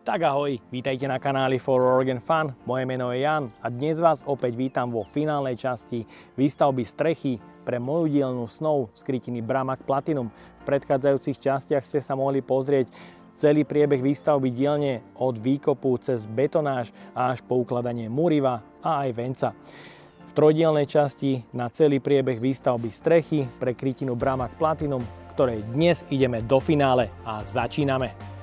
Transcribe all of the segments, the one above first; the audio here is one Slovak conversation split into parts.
Tak ahoj, vítajte na kanáli For Oregon Fun, moje meno je Jan a dnes vás opäť vítam vo finálnej časti výstavby strechy pre moju dielňu Snow z krytiny Bramag Platinum. V predchádzajúcich častiach ste sa mohli pozrieť celý priebeh výstavby dielne od výkopu cez betonáž až po ukladanie múriva a aj venca. V trojdielnej časti na celý priebeh výstavby strechy pre krytinu Bramag Platinum, ktorej dnes ideme do finále a začíname.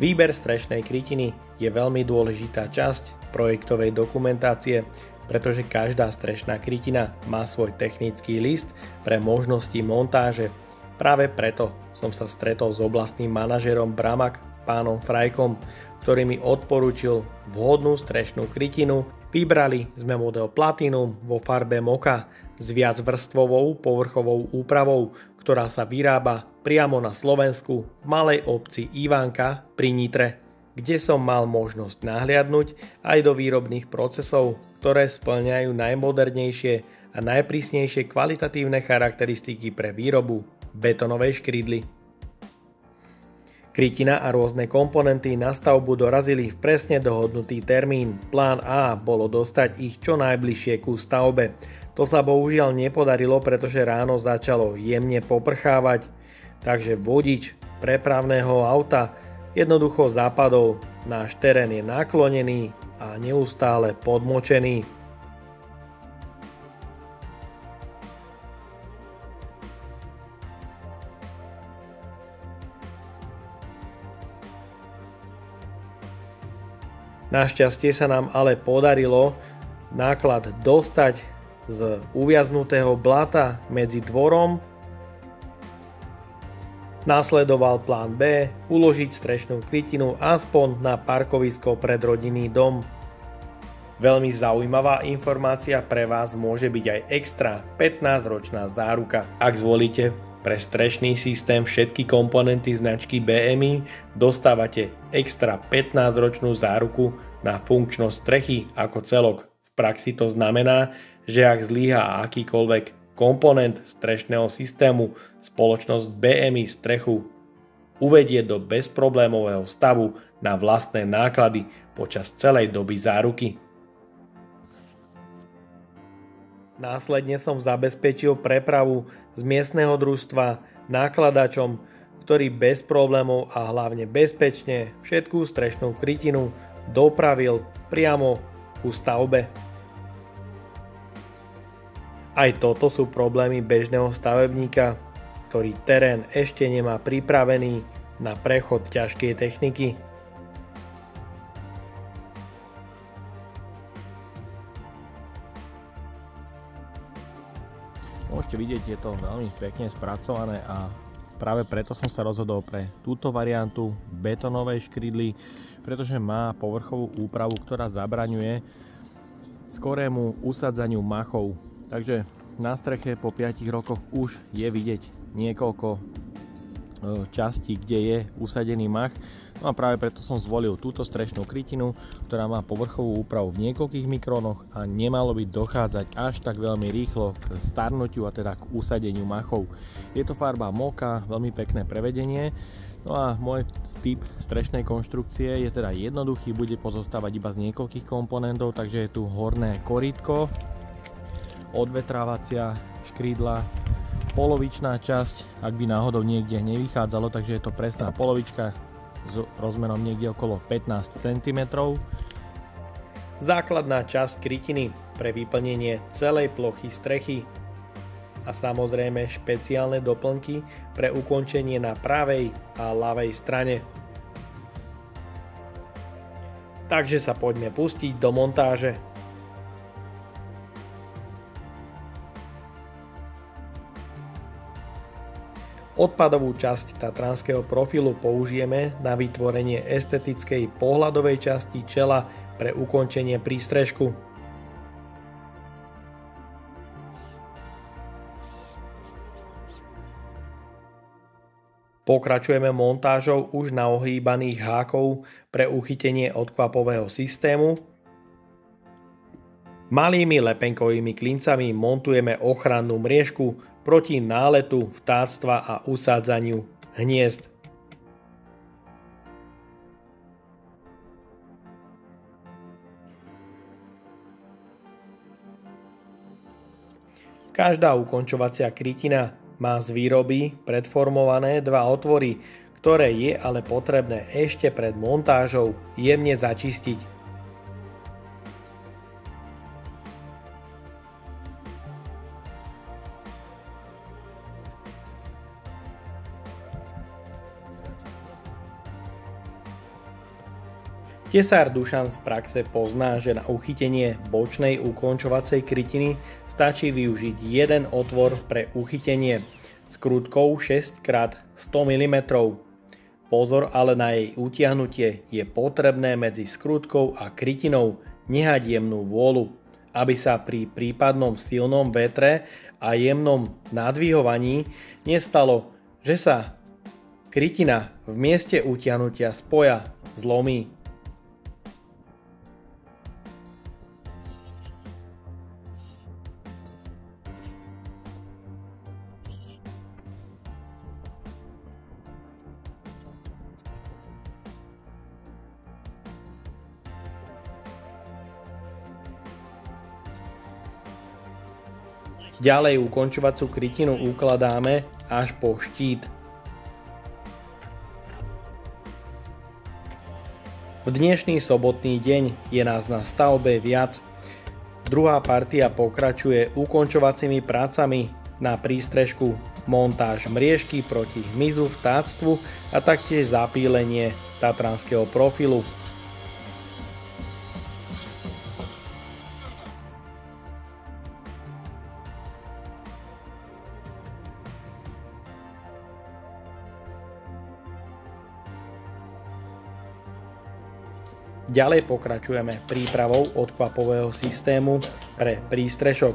Výber strešnej krytiny je veľmi dôležitá časť projektovej dokumentácie, pretože každá strešná krytina má svoj technický list pre možnosti montáže. Práve preto som sa stretol s oblastným manažerom Bramag, pánom Frajkom, ktorý mi odporúčil vhodnú strešnú krytinu. Vybrali sme model Platinum vo farbe Moka s viacvrstvovou povrchovou úpravou, ktorá sa vyrába priamo na Slovensku v malej obci Ivánka pri Nitre, kde som mal možnosť nahliadnuť aj do výrobných procesov, ktoré spĺňajú najmodernejšie a najprísnejšie kvalitatívne charakteristiky pre výrobu betonovej škrydly. Krytina a rôzne komponenty na stavbu dorazili v presne dohodnutý termín. Plán A bolo dostať ich čo najbližšie ku stavbe. To sa bohužiaľ nepodarilo, pretože ráno začalo jemne poprchávať, takže vodič prepravného auta jednoducho zapadol. Náš terén je naklonený a neustále podmočený. Našťastie sa nám ale podarilo náklad dostať z uviaznutého blata medzi dvorom. Nasledoval plán B, uložiť strešnú krytinu aspoň na parkovisko pred rodinný dom. Veľmi zaujímavá informácia pre vás môže byť aj extra 15-ročná záruka. Ak zvolíte pre strešný systém všetky komponenty značky BMI, dostávate extra 15-ročnú záruku na funkčnosť strechy ako celok. V praxi to znamená, že ak zlyhá akýkoľvek komponent strešného systému, spoločnosť BMI strechu uvedie do bezproblémového stavu na vlastné náklady počas celej doby záruky. Následne som zabezpečil prepravu z miestneho družstva nákladačom, ktorý bez problémov a hlavne bezpečne všetkú strešnú krytinu dopravil priamo ku stavbe. Aj toto sú problémy bežného stavebníka, ktorý terén ešte nemá pripravený na prechod ťažkej techniky. Môžete vidieť, je to veľmi pekne spracované a práve preto som sa rozhodol pre túto variantu betonovej škrydly, pretože má povrchovú úpravu, ktorá zabraňuje skorému usadzaniu machov. Takže na streche po 5 rokoch už je vidieť niekoľko častí, kde je usadený mach. No a práve preto som zvolil túto strešnú krytinu, ktorá má povrchovú úpravu v niekoľkých mikrónoch a nemalo by dochádzať až tak veľmi rýchlo k starnutiu a teda k usadeniu machov. Je to farba Moka, veľmi pekné prevedenie. No a môj typ strešnej konštrukcie je teda jednoduchý, bude pozostávať iba z niekoľkých komponentov, takže je tu horné korítko, odvetrávacia škrydla, polovičná časť, ak by náhodou niekde nevychádzalo, takže je to presná polovička s rozmerom niekde okolo 15 cm. Základná časť krytiny pre vyplnenie celej plochy strechy a samozrejme špeciálne doplnky pre ukončenie na pravej a ľavej strane. Takže sa poďme pustiť do montáže. Odpadovú časť tatranského profilu použijeme na vytvorenie estetickej pohľadovej časti čela pre ukončenie prístrežku. Pokračujeme montážou už na ohýbaných hákov pre uchytenie odkvapového systému. Malými lepenkovými klincami montujeme ochrannú mriežku proti náletu vtáctva a usádzaniu hniezd. Každá ukončovacia krytina má z výroby predformované dva otvory, ktoré je ale potrebné ešte pred montážou jemne začistiť. Tesár Dušan z praxe pozná, že na uchytenie bočnej ukončovacej krytiny stačí využiť jeden otvor pre uchytenie s krútkou 6x100 mm. Pozor ale na jej utiahnutie, je potrebné medzi skrutkou a krytinou nehať jemnú vôľu, aby sa pri prípadnom silnom vetre a jemnom nadvihovaní nestalo, že sa krytina v mieste utiahnutia spoja zlomí. Ďalej ukončovacú krytinu ukladáme až po štít. V dnešný sobotný deň je nás na stavbe viac. Druhá partia pokračuje ukončovacími prácami na prístrežku, montáž mriežky proti hmyzu vtáctvu a taktiež zapílenie tatranského profilu. Ďalej pokračujeme prípravou odkvapového systému pre prístrešok.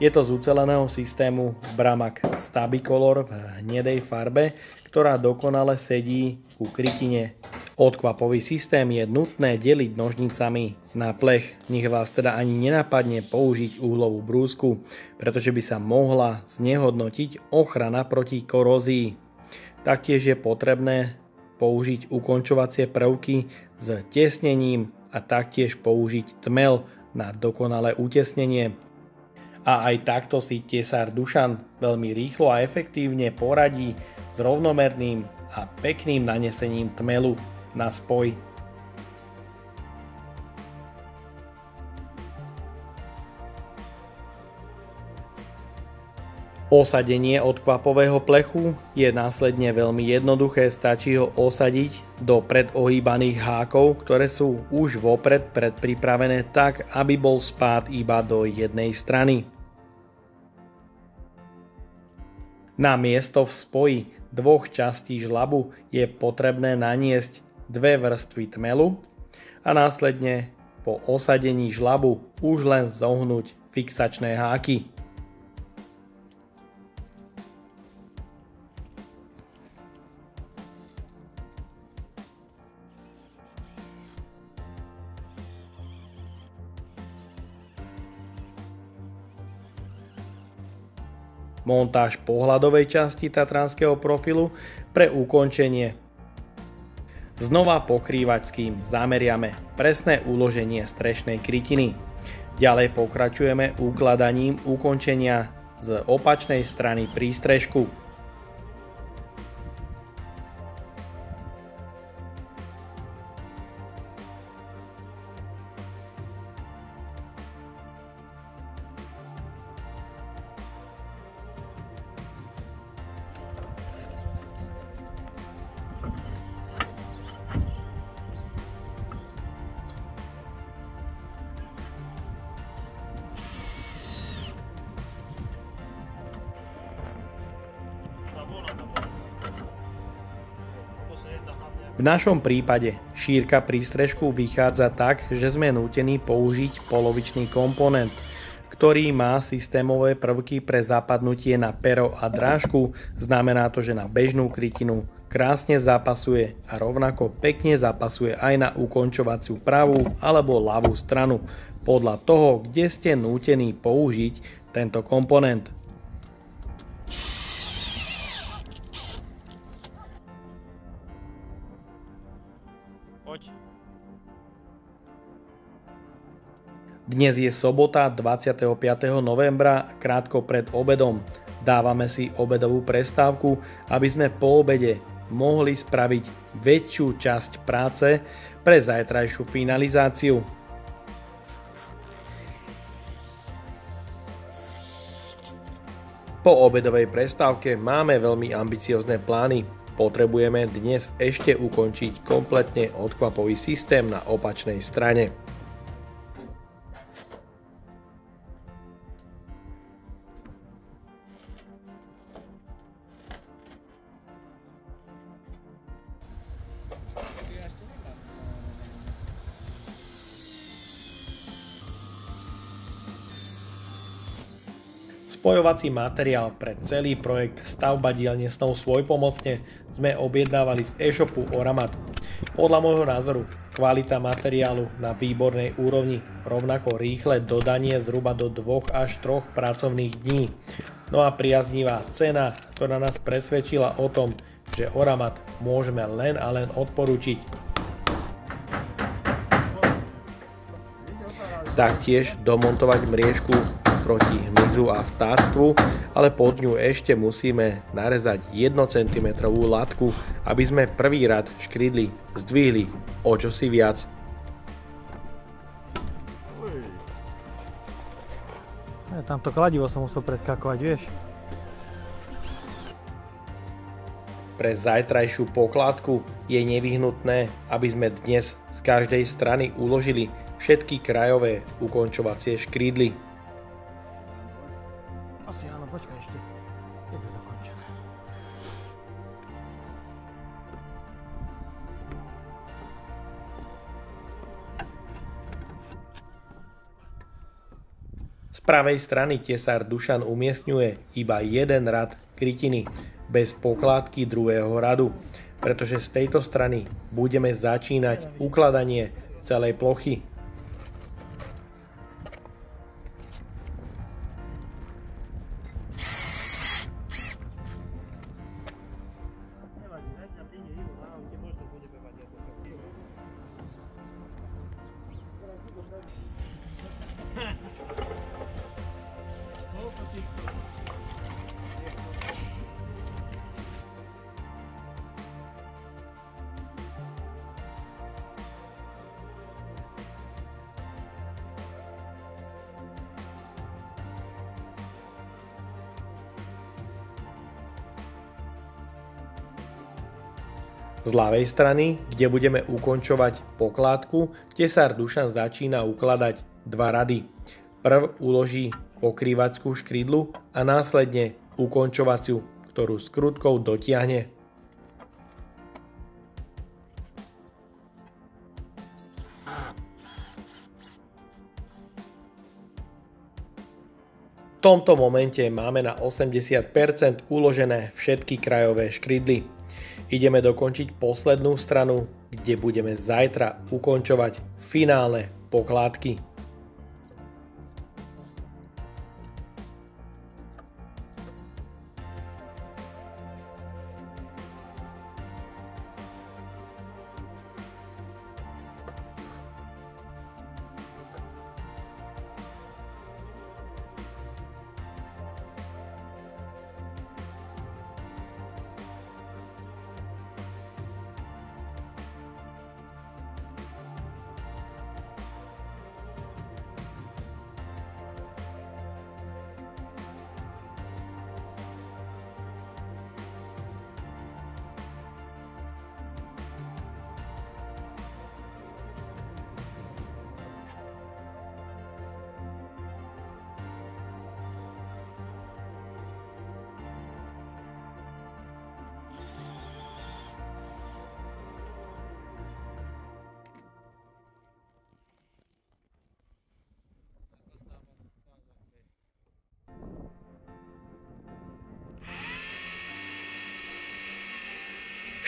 Je to z uceleného systému Bramac Stabicolor v hnedej farbe, ktorá dokonale sedí ku krytine. Odkvapový systém je nutné deliť nožnicami na plech, nech vás teda ani nenapadne použiť uhlovú brúsku, pretože by sa mohla znehodnotiť ochrana proti korózii. Taktiež je potrebné použiť ukončovacie prvky s tesnením a taktiež použiť tmel na dokonalé utesnenie. A aj takto si tesár Dušan veľmi rýchlo a efektívne poradí s rovnomerným a pekným nanesením tmelu na spoj. Osadenie odkvapového plechu je následne veľmi jednoduché, stačí ho osadiť do predohýbaných hákov, ktoré sú už vopred predpripravené tak, aby bol spád iba do jednej strany. Na miesto v spoji dvoch častí žlabu je potrebné naniesť dve vrstvy tmelu a následne po osadení žlabu už len zohnúť fixačné háky. Montáž pohľadovej časti tatranského profilu pre ukončenie. Znova pokrývačským zameriame presné uloženie strešnej krytiny. Ďalej pokračujeme ukladaním ukončenia z opačnej strany prístrežku. V našom prípade šírka prístrežku vychádza tak, že sme nútení použiť polovičný komponent, ktorý má systémové prvky pre zapadnutie na pero a drážku. Znamená to, že na bežnú krytinu krásne zapasuje a rovnako pekne zapasuje aj na ukončovaciu pravú alebo ľavú stranu, podľa toho, kde ste nútení použiť tento komponent. Dnes je sobota 25. novembra, krátko pred obedom. Dávame si obedovú prestávku, aby sme po obede mohli spraviť väčšiu časť práce pre zajtrajšiu finalizáciu. Po obedovej prestávke máme veľmi ambiciozne plány. Potrebujeme dnes ešte ukončiť kompletne odkvapový systém na opačnej strane. Spojovací materiál pre celý projekt stavba dielne Snov svojpomocne sme objednávali z e-shopu Oramat. Podľa môjho názoru kvalita materiálu na výbornej úrovni, rovnako rýchle dodanie zhruba do 2 až 3 pracovných dní. No a priaznivá cena, ktorá nás presvedčila o tom, že Oramat môžeme len a len odporučiť. Taktiež domontovať mriežku proti hmyzu a vtáctvu, ale pod ňu ešte musíme narezať 1 cm latku, aby sme prvý rad škrydly zdvihli o čosi viac. Tamto kladivo som musel preskakovať, vieš. Pre zajtrajšiu pokládku je nevyhnutné, aby sme dnes z každej strany uložili všetky krajové ukončovacie škrydly. Asi áno, počkaj ešte. Je to dokončené. Z pravej strany tesár Dušan umiestňuje iba jeden rad krytiny bez pokládky druhého radu, pretože z tejto strany budeme začínať ukladanie celej plochy. Z ľavej strany, kde budeme ukončovať pokládku, tesár Dušan začína ukladať 2 rady. Prv uloží pokrývačskú škrydlu a následne ukončovaciu, ktorú skrutkou dotiahne. V tomto momente máme na 80% uložené všetky krajové škrydly. Ideme dokončiť poslednú stranu, kde budeme zajtra ukončovať finálne pokládky.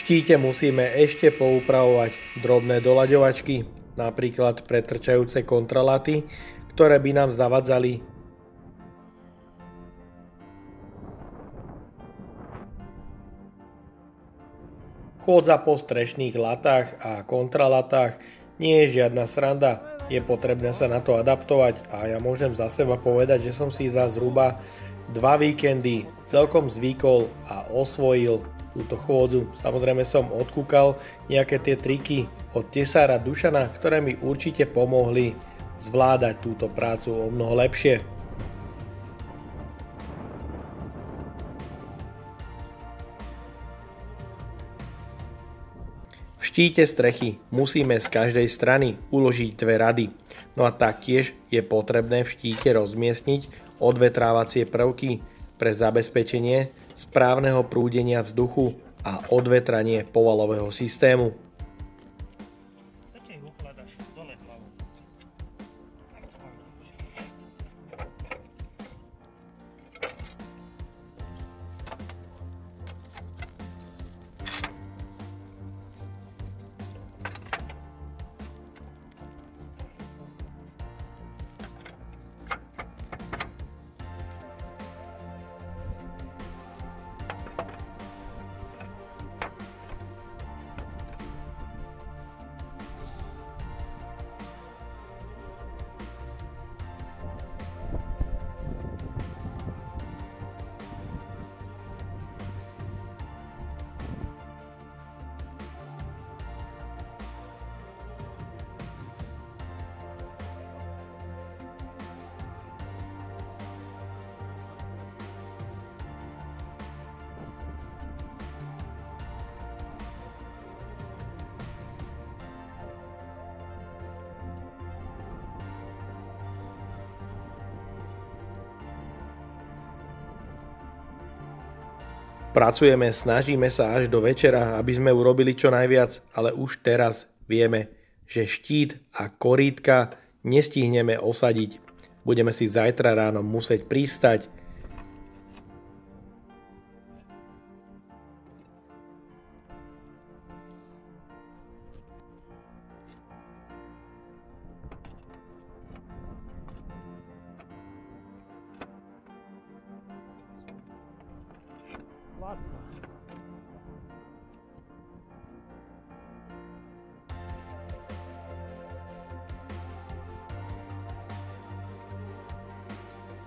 štíte musíme ešte poupravovať drobné doľaďovačky, napríklad pretrčajúce kontralaty, ktoré by nám zavadzali. Chôdza po strešných latách a kontralatách nie je žiadna sranda, je potrebné sa na to adaptovať a ja môžem za seba povedať, že som si za zhruba 2 víkendy celkom zvykol a osvojil túto chôdzu. Samozrejme som odkúkal nejaké tie triky od tesára Dušana, ktoré mi určite pomohli zvládať túto prácu o mnoho lepšie. V štíte strechy musíme z každej strany uložiť 2 rady. No a taktiež je potrebné v štíte rozmiestniť odvetrávacie prvky pre zabezpečenie správneho prúdenia vzduchu a odvetranie povalového systému. Pracujeme, snažíme sa až do večera, aby sme urobili čo najviac, ale už teraz vieme, že štít a korítka nestihneme osadiť. Budeme si zajtra ráno musieť pristať.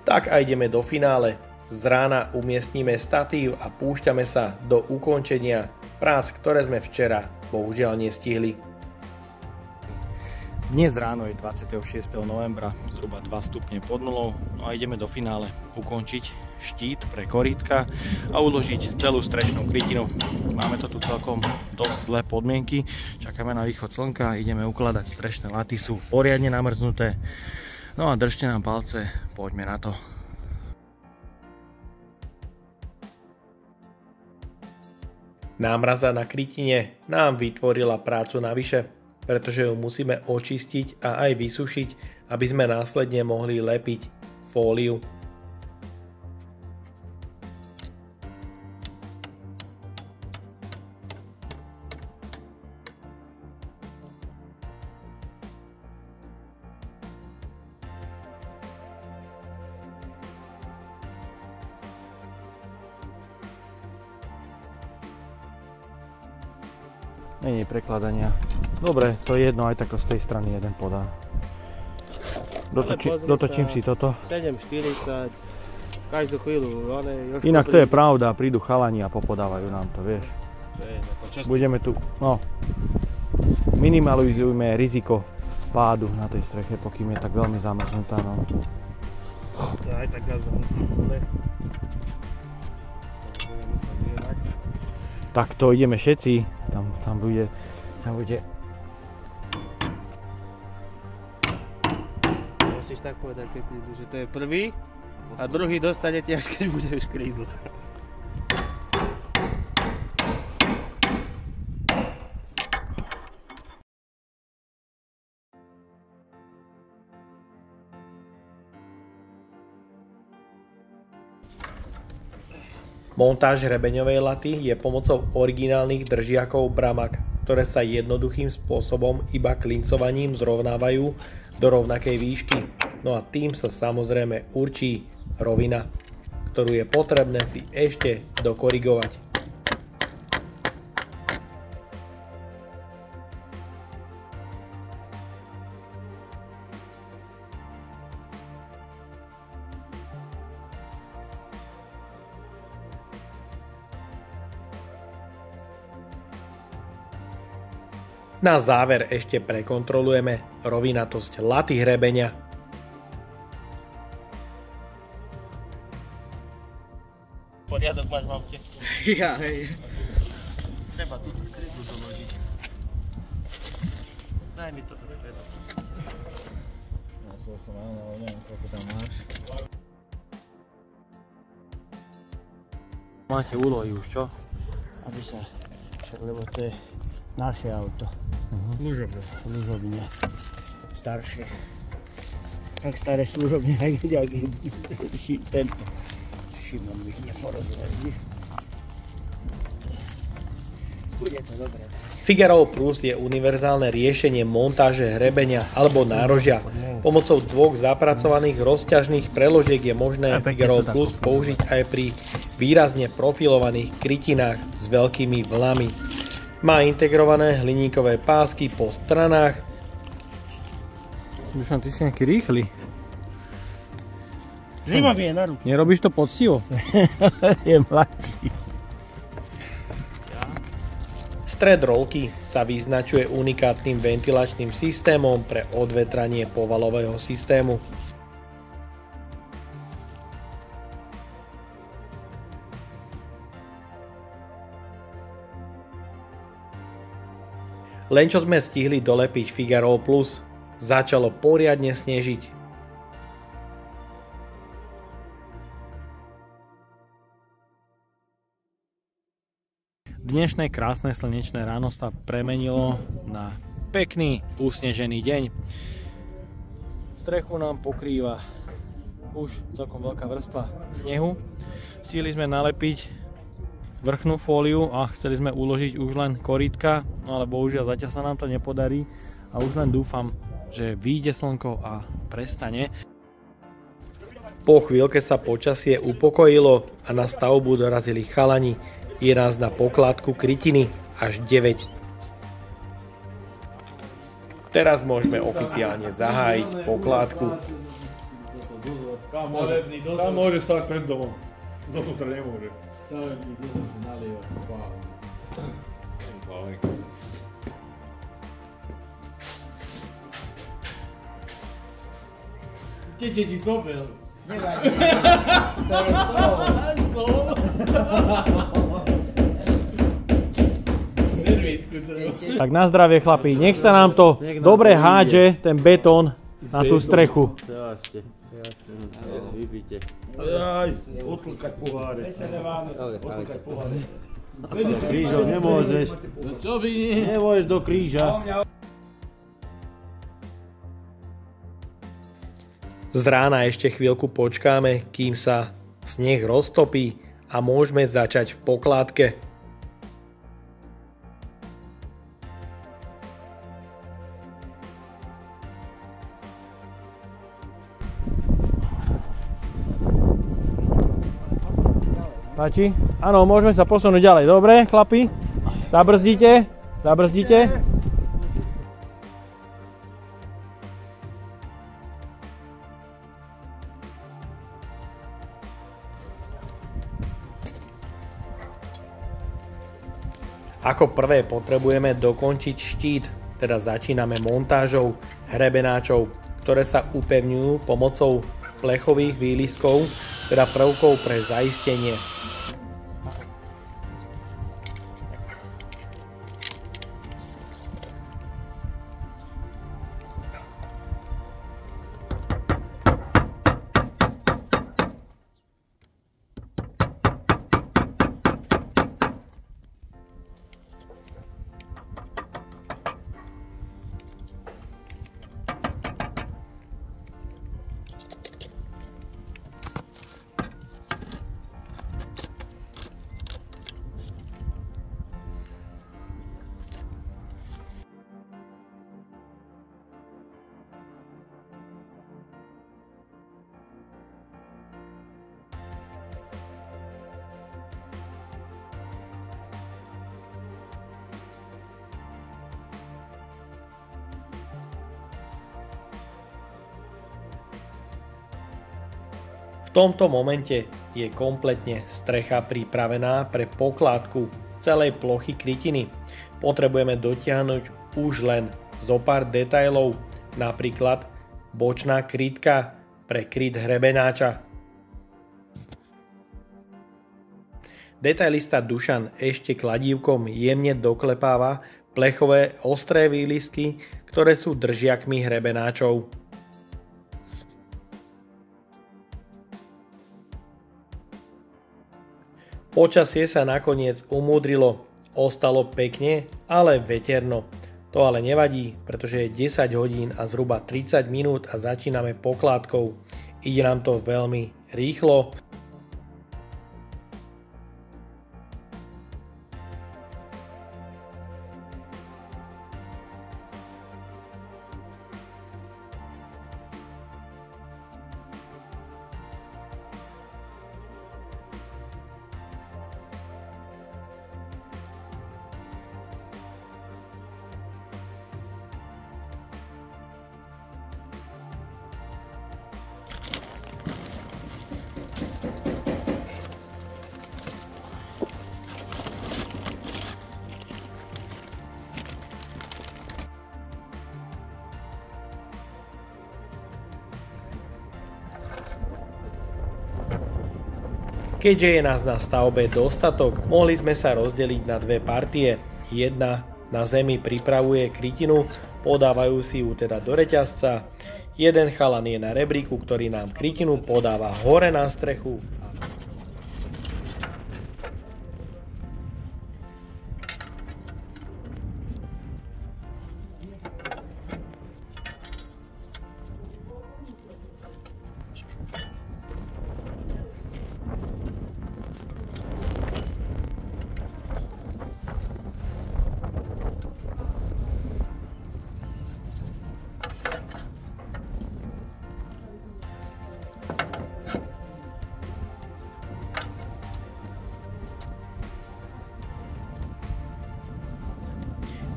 Tak a ideme do finále. Z rána umiestnime statív a púšťame sa do ukončenia prác, ktoré sme včera bohužiaľ nestihli. Dnes ráno je 26. novembra, zhruba 2 stupne pod nulou, no a ideme do finále ukončiť štít pre korítka a uložiť celú strešnou krytinu. Máme to tu celkom dosť zlé podmienky, čakáme na východ slnka, ideme ukladať strešné laty, sú poriadne namrznuté. No a držte nám palce, poďme na to. Námraza na krytine nám vytvorila prácu navyše, pretože ju musíme očistiť a aj vysušiť, aby sme následne mohli lepiť fóliu. Nie je prekladania. Dobre, to je jedno, aj takto z tej strany jeden podá. Dotočím si toto. 7,40 každú chvíľu, ale... Inak to je pravda, prídu chalani a popodávajú nám to, vieš. Budeme tu, no. Minimalizujme riziko pádu na tej streche, pokým je tak veľmi zamrznutá, no. Aj tak gazda musím dole. Tak to ideme všetci. Tam bude... Musíš tak povedať, keď prídu, že to je prvý a druhý dostanete, až keď bude už krídlo. Montáž hrebeňovej laty je pomocou originálnych držiakov bramak, ktoré sa jednoduchým spôsobom iba klincovaním zrovnávajú do rovnakej výšky. No a tým sa samozrejme určí rovina, ktorú je potrebné si ešte dokorigovať. Na záver ešte prekontrolujeme rovinatosť laty hrebeňa. Poriadok máš v aute. Ja, hej. Treba tu krytlu doložiť. Daj mi to do stredu. Myslel som áno, ale neviem, koľko tam máš. Máte úlohy už, čo? Aby sa, lebo to je naše auto. Služobne. Staršie. Tak staré služobne, jak ten Šimon bych neporozumel. Bude to dobré. Figaro Plus je univerzálne riešenie montáže hrebeňa alebo nárožia. Pomocou dvoch zapracovaných rozťažných preložiek je možné Figaro Plus použiť aj pri výrazne profilovaných krytinách s veľkými vlnami. Má integrované hliníkové pásky po stranách. Dušan, ty si nejaký rýchly. Zima mi je na ruku. Nerobíš to poctivo? Je mladší. Stred rolky sa vyznačuje unikátnym ventilačným systémom pre odvetranie povalového systému. Len čo sme stihli dolepiť Figaro Plus, začalo poriadne snežiť. Dnešné krásne slnečné ráno sa premenilo na pekný usnežený deň. Strechu nám pokrýva už celkom veľká vrstva snehu. Stihli sme nalepiť vrchnú fóliu a chceli sme uložiť už len korítka, ale bohužiaľ zatiaľ sa nám to nepodarí a už len dúfam, že vyjde slnko a prestane. Po chvíľke sa počasie upokojilo a na stavbu dorazili chalani. Je nás na pokládku krytiny až 9. Teraz môžeme oficiálne zahájiť pokládku. Tam môže stať pred domom. Dovnútra nemôže. Teče ti sopel. Nevadí. To je sol. Tak na zdravie chlapi, nech sa nám to dobre hádže, ten betón na tú strechu. Jasne. Vypite. Aj, odtlkať poháre. Odtlkať poháre. Do krížov nemôžeš. No čo by nie? Nemôžeš do kríža. Z rána ešte chvíľku počkáme, kým sa sneh roztopí a môžeme začať v pokládke. Páči? Áno, môžeme sa posunúť ďalej. Dobre, chlapi? Zabrzdíte? Zabrzdíte? Ako prvé potrebujeme dokončiť štít, teda začíname montážou hrebenáčov, ktoré sa upevňujú pomocou plechových výliskov, teda prvkov pre zaistenie. V tomto momente je kompletne strecha pripravená pre pokládku celej plochy krytiny. potrebujeme dotiahnuť už len zo pár detailov, napríklad bočná krytka pre kryt hrebenáča. Detailista Dušan ešte kladívkom jemne doklepáva plechové ostré výlisky, ktoré sú držiakmi hrebenáčov. Počasie sa nakoniec umúdrilo, ostalo pekne, ale veterno. To ale nevadí, pretože je 10 hodín a zhruba 30 minút a začíname pokládkou. Ide nám to veľmi rýchlo. Keďže je nás na stavbe dostatok, mohli sme sa rozdeliť na dve partie. Jedna na zemi pripravuje krytinu, podávajú si ju teda do reťazca. Jeden chalan je na rebríku, ktorý nám krytinu podáva hore na strechu.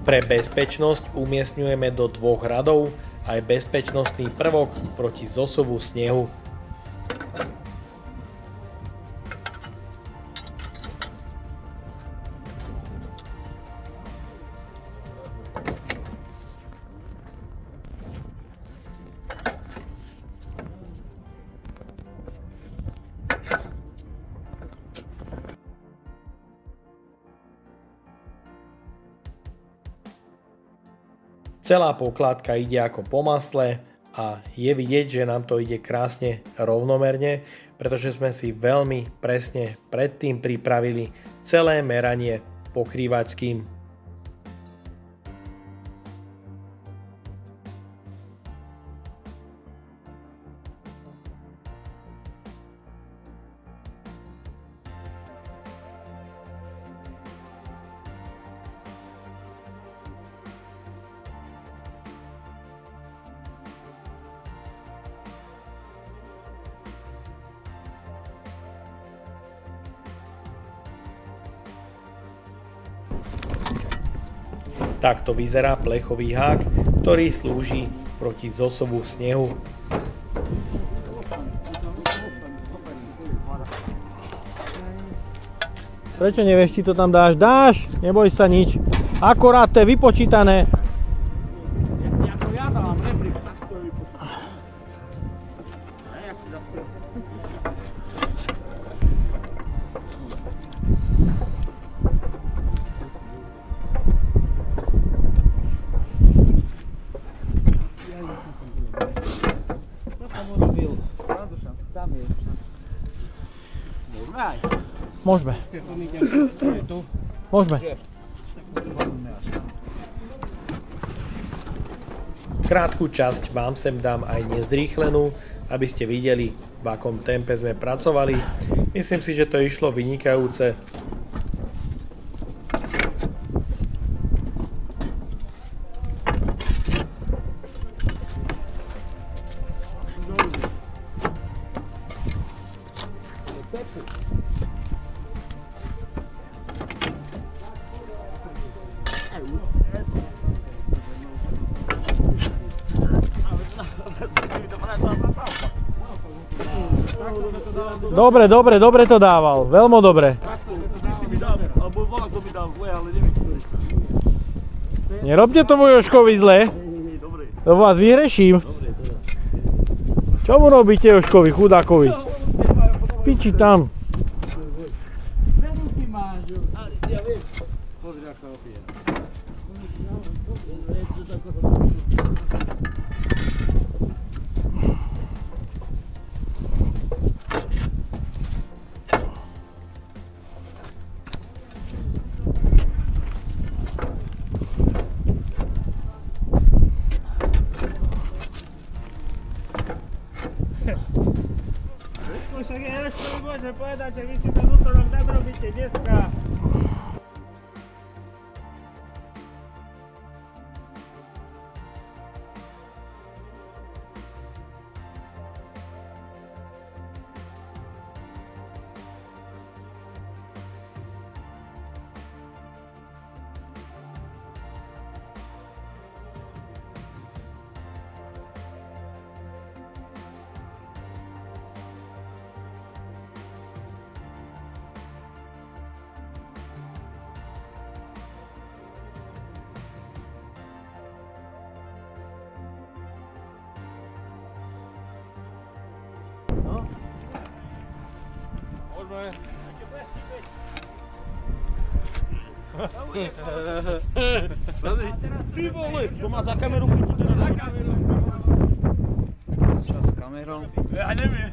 Pre bezpečnosť umiestňujeme do dvoch radov aj bezpečnostný prvok proti zosuvu snehu. Celá pokládka ide ako po masle a je vidieť, že nám to ide krásne rovnomerne, pretože sme si veľmi presne predtým pripravili celé meranie pokrývačským. Takto vyzerá plechový hák, ktorý slúži proti zosovu snehu. Prečo nevieš, či to tam dáš? Dáš, neboj sa nič. Akorát to je vypočítané. Môžeme. Môžeme. Krátku časť vám sem dám aj nezrýchlenú, aby ste videli, v akom tempe sme pracovali. Myslím si, že to išlo vynikajúce. Dobre to dával, veľmi dobre. Alebo volá, kto mi dal, ale neviem, ktorý. Nerobte tomu Jožkovi zle. To vás vyhreším. Čo mu robíte Jožkovi, chudákovi? Piči tam. Však je Jožkovi môžem povedať, že vy si ten útorok nadrobíte dneska. Ty vole, to má za kameru chytiť, to za kameru. Čo s kamerou? Ja neviem.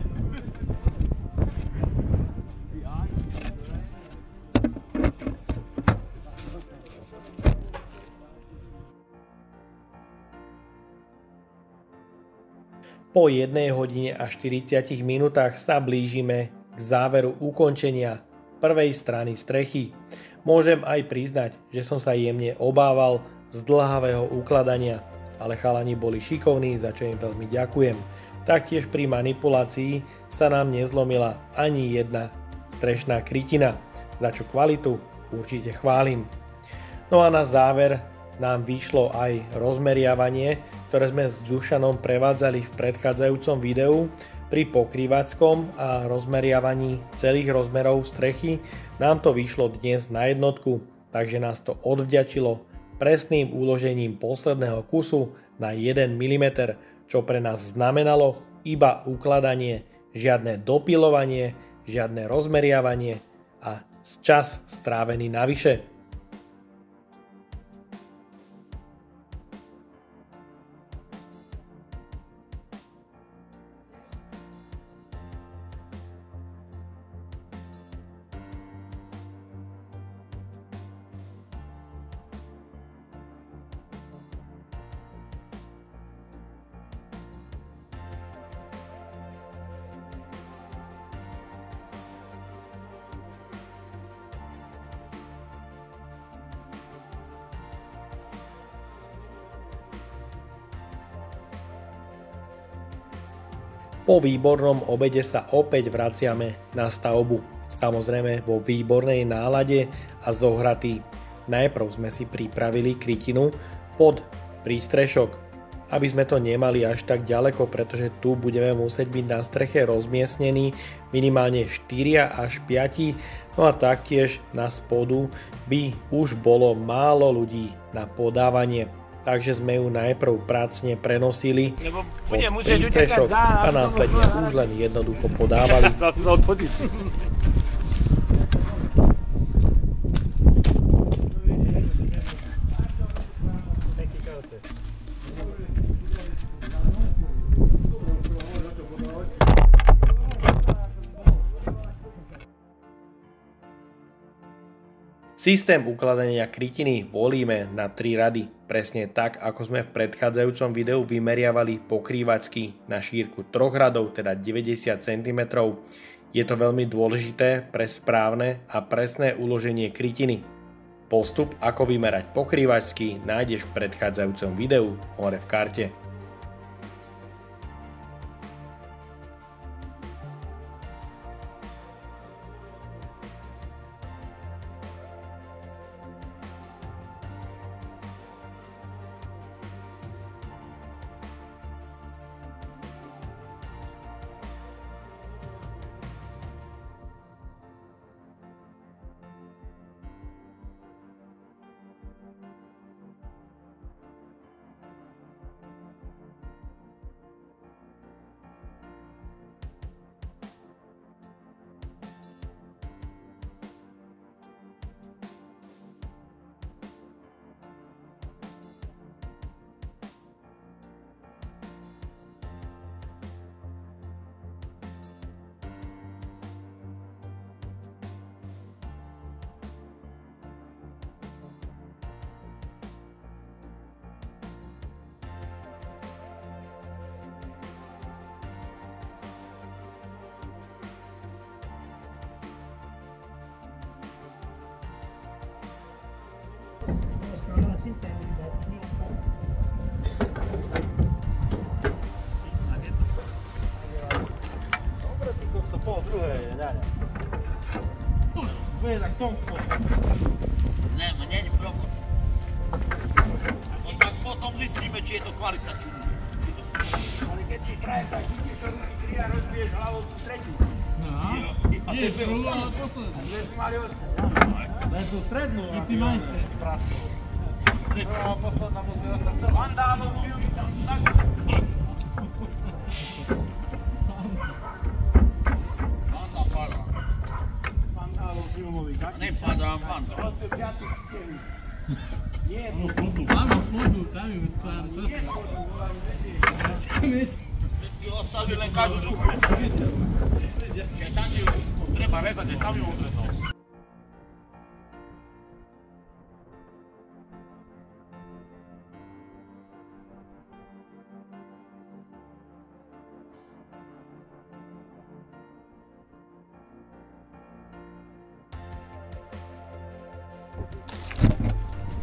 Po 1 hodine a 40 minútach sa blížime k záveru ukončenia prvej strany strechy. Môžem aj priznať, že som sa jemne obával z dlhavého ukladania, ale chalani boli šikovní, za čo im veľmi ďakujem. Taktiež pri manipulácii sa nám nezlomila ani jedna strešná krytina, za čo kvalitu určite chválim. No a na záver nám vyšlo aj rozmeriavanie, ktoré sme s Dušanom prevádzali v predchádzajúcom videu. Pri pokrývackom a rozmeriavaní celých rozmerov strechy nám to vyšlo dnes na jednotku, takže nás to odvďačilo presným uložením posledného kusu na 1 mm, čo pre nás znamenalo iba ukladanie, žiadne dopilovanie, žiadne rozmeriavanie a čas strávený navyše. Po výbornom obede sa opäť vraciame na stavbu. Samozrejme vo výbornej nálade a zohratý. Najprv sme si pripravili krytinu pod prístrešok, aby sme to nemali až tak ďaleko, pretože tu budeme musieť byť na streche rozmiestnení minimálne 4 až 5, no a taktiež na spodu by už bolo málo ľudí na podávanie. Takže sme ju najprv pracne prenosili pod prístrešok a následne už len jednoducho podávali. Systém ukladania krytiny volíme na 3 rady, presne tak, ako sme v predchádzajúcom videu vymeriavali pokrývačky na šírku 3 radov, teda 90 cm. Je to veľmi dôležité pre správne a presné uloženie krytiny. Postup, ako vymerať pokrývačky, nájdeš v predchádzajúcom videu hore v karte. Dobre, ty kokso, pol druhej je, ňaňa. Bude tak tonko. Nema, není problem. Tak potom zistíme, či je to kvalita, či nie. Ale keď si traje, tak vidíš, to ruky tri a rozbiješ hlavou tú tretiu. No, nie, prvú, ale poslednú. Dve si mali ostať, len tú strednú. Keď si majster. Praskol. Prvá a posledná musí ostať celá. Vandálov film tam tak. Vandál padá. Vandálov filmový, tak? Nepadám vandál. Áno, spodu, tam je tam trsa. Všetky ostali len každú druhú. Čiže tam ju treba rezať, že tam ju odrezal.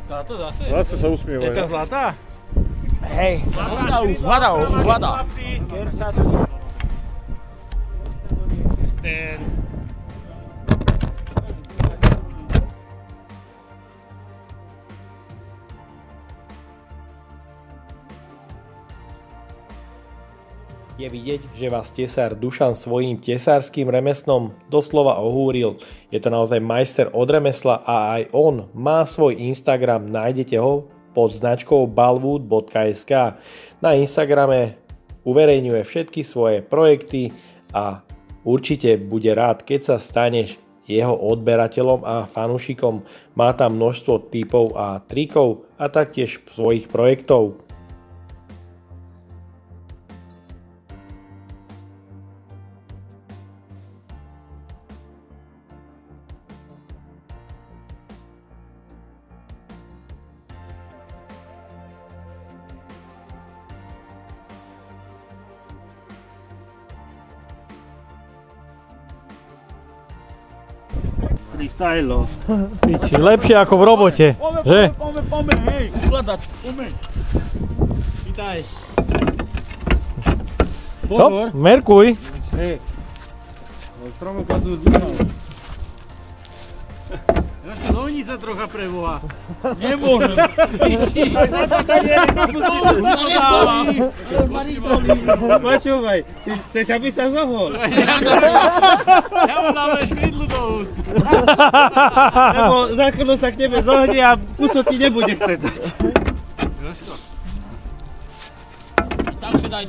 Táto zase? Zase sa usmievajú. Je tá zlatá? Hej. Už hľadá. Ten. Je vidieť, že vás tesár Dušan svojím tesárskym remeslom doslova ohúril. Je to naozaj majster od remesla a aj on má svoj Instagram, nájdete ho pod značkou balwood.sk. Na Instagrame uverejňuje všetky svoje projekty a určite bude rád, keď sa staneš jeho odberateľom a fanúšikom. Má tam množstvo tipov a trikov a taktiež svojich projektov. Freestyle. Piči, lepšie ako v robote, že? Pome, hej, ukladať, pome. Vítaj. Hop, merkuj. Hej. Stromu padzu zúmal. Jožko, dohni sa trocha pre Boha. Nemôžem. Piči. Počúvaj, chceš, aby sa zohol? Ja mu dáme škrydlu do úst. Lebo za chvíľu sa k tebe zohne a puso ti nebude chcieť dať. Jožko. Takže daj.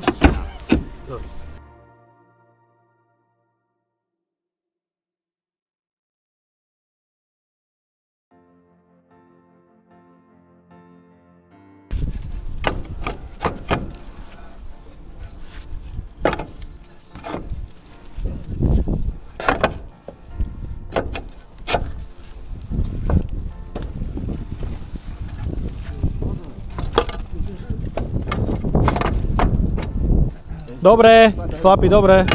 Dobre, chlapi, dobre.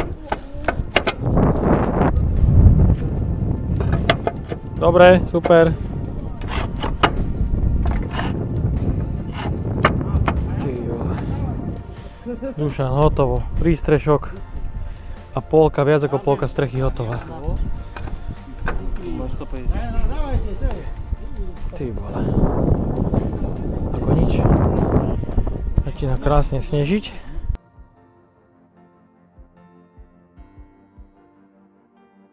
Dobre, super. Dušan, hotovo. Prístrešok a polka, viac ako polka strechy hotová. Máš 150. Ty vole. Ako nič. Začína krásne snežiť.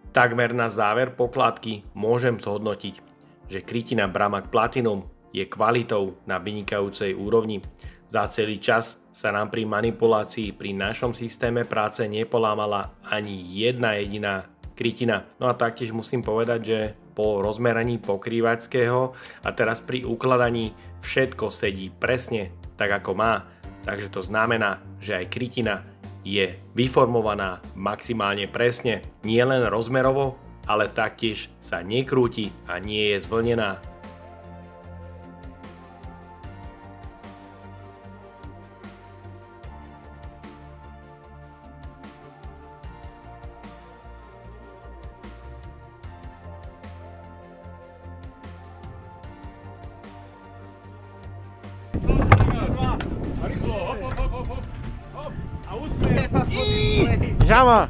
Takmer na záver pokladky môžem zhodnotiť, že krytina Bramag Platinum je kvalitou na vynikajúcej úrovni. Za celý čas sa nám pri manipulácii pri našom systéme práce nepolámala ani jedna jediná krytina. No a taktiež musím povedať, že po rozmeraní pokrývačského a teraz pri ukladaní všetko sedí presne tak ako má. Takže to znamená, že aj krytina je vyformovaná maximálne presne, nie len rozmerovo, ale taktiež sa nekrúti a nie je zvlnená. Rýchlo, hop, hop, hop, hop. Hop. A úspech. Žama!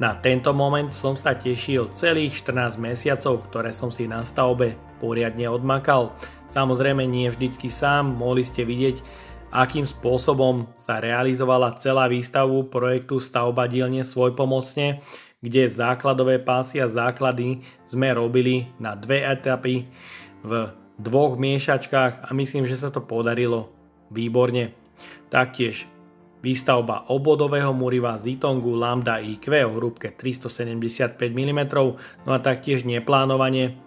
Na tento moment som sa tešil celých 14 mesiacov, ktoré som si na stavbe poriadne odmakal. Samozrejme nie vždycky sám, mohli ste vidieť, akým spôsobom sa realizovala celá výstavbu projektu stavba dielne Svojpomocne, kde základové pásy a základy sme robili na 2 etapy v 2 miešačkách a myslím, že sa to podarilo výborne. Taktiež výstavba obvodového múriva Zitongu Lambda IQ o hrúbke 375 mm, no a taktiež neplánovane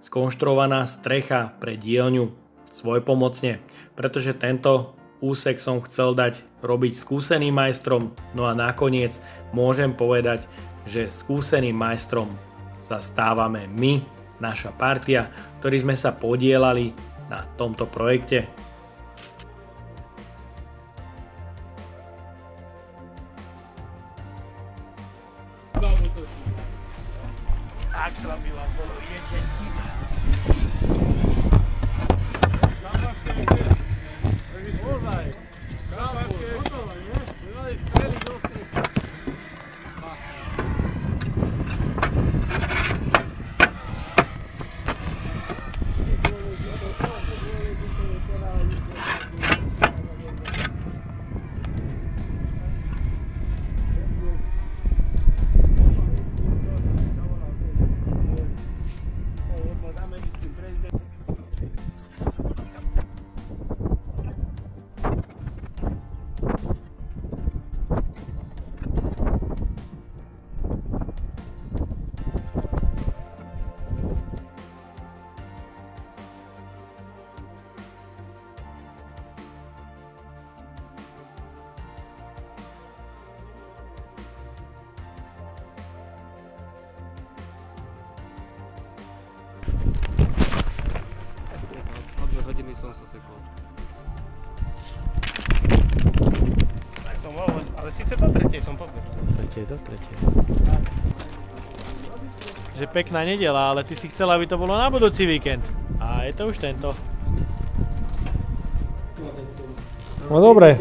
skonštruovaná strecha pre dielňu Svojpomocne, pretože tento úsek som chcel dať robiť skúseným majstrom, no a nakoniec môžem povedať, že skúseným majstrom sa stávame my, naša partia, ktorí sme sa podielali na tomto projekte. Hodiny som sa sekol. Tak som mohol, ale síce do tretej som pobieral. Do tretej. Že pekná nedeľa, ale ty si chcel, aby to bolo na budúci víkend. A je to už tento. No dobre.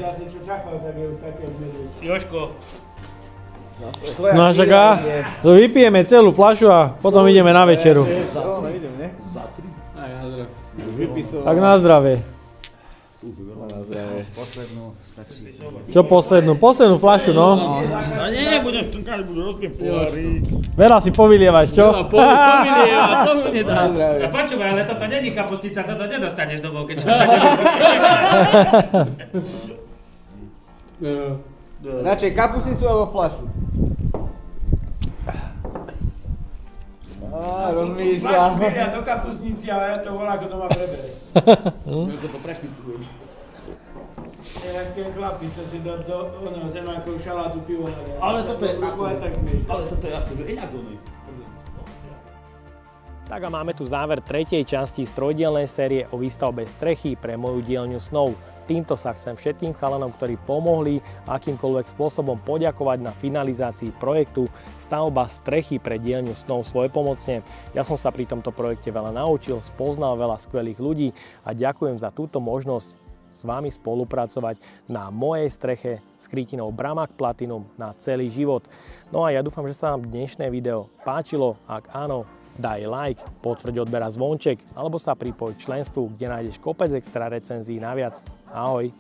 Jožko. No a čaká, vypijeme celú fľašu a potom ideme na večeru. Tak na zdravie. Čo poslednú? Poslednú fľašu, no. A nie, budeš trnkať, budú rozpiť pohárik. Veľa si povylievaš, čo? Povylieva, to mu nedá. A počúvaj, ale toto není kapustica, toto nedostaneš domov, keď čo sa Radšej kapusnicu alebo fľašu? Rozmýšľam. Fľašu milia do kapusnici, ale ja to volá, ako to má prebere. To prešpitujem. Je jak ten chlapí, čo si do zemákov šalátu pivo nadia. Ale toto je akože inak dobrý. Tak a máme tu záver tretej časti z trojdielnej série o výstavbe strechy pre moju dielňu snov. Týmto sa chcem všetkým chalanom, ktorí pomohli akýmkoľvek spôsobom poďakovať na finalizácii projektu stavba strechy pre dielňu snov Svojpomocne. Ja som sa pri tomto projekte veľa naučil, spoznal veľa skvelých ľudí a ďakujem za túto možnosť s vami spolupracovať na mojej streche s krytinou Bramag Platinum na celý život. No a ja dúfam, že sa vám dnešné video páčilo. Ak áno, daj like, potvrď odber a zvonček, alebo sa pripoj k členstvu, kde nájdeš kopec extra recenzií naviac. Ahoj!